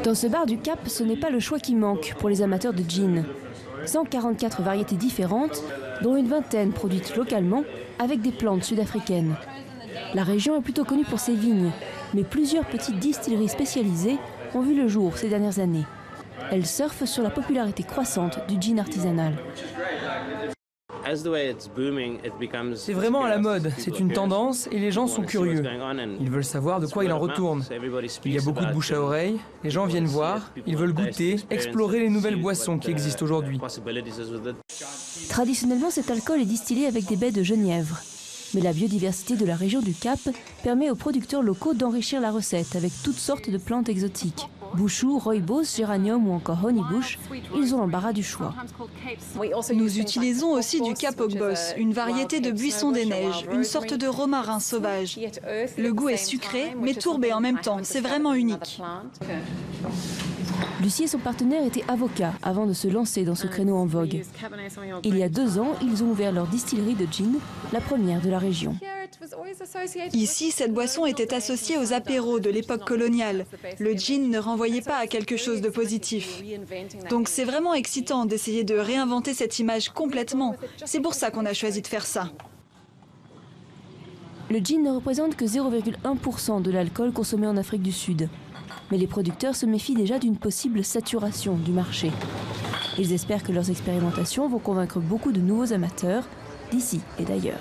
Dans ce bar du Cap, ce n'est pas le choix qui manque pour les amateurs de gin. 144 variétés différentes, dont une vingtaine produites localement avec des plantes sud-africaines. La région est plutôt connue pour ses vignes, mais plusieurs petites distilleries spécialisées ont vu le jour ces dernières années. Elles surfent sur la popularité croissante du gin artisanal. C'est vraiment à la mode, c'est une tendance et les gens sont curieux. Ils veulent savoir de quoi il en retourne. Il y a beaucoup de bouche à oreille, les gens viennent voir, ils veulent goûter, explorer les nouvelles boissons qui existent aujourd'hui. Traditionnellement, cet alcool est distillé avec des baies de genièvre. Mais la biodiversité de la région du Cap permet aux producteurs locaux d'enrichir la recette avec toutes sortes de plantes exotiques. Bouchou, rooibos, géranium ou encore honeybush, ils ont l'embarras du choix. Nous utilisons aussi du Capogboss, une variété de buisson des neiges, une sorte de romarin sauvage. Le goût est sucré, mais tourbé en même temps, c'est vraiment unique. Lucie et son partenaire étaient avocats avant de se lancer dans ce créneau en vogue. Il y a 2 ans, ils ont ouvert leur distillerie de gin, la première de la région. Ici, cette boisson était associée aux apéros de l'époque coloniale. Le gin ne renvoyait pas à quelque chose de positif. Donc c'est vraiment excitant d'essayer de réinventer cette image complètement. C'est pour ça qu'on a choisi de faire ça. Le gin ne représente que 0,1% de l'alcool consommé en Afrique du Sud. Mais les producteurs se méfient déjà d'une possible saturation du marché. Ils espèrent que leurs expérimentations vont convaincre beaucoup de nouveaux amateurs d'ici et d'ailleurs.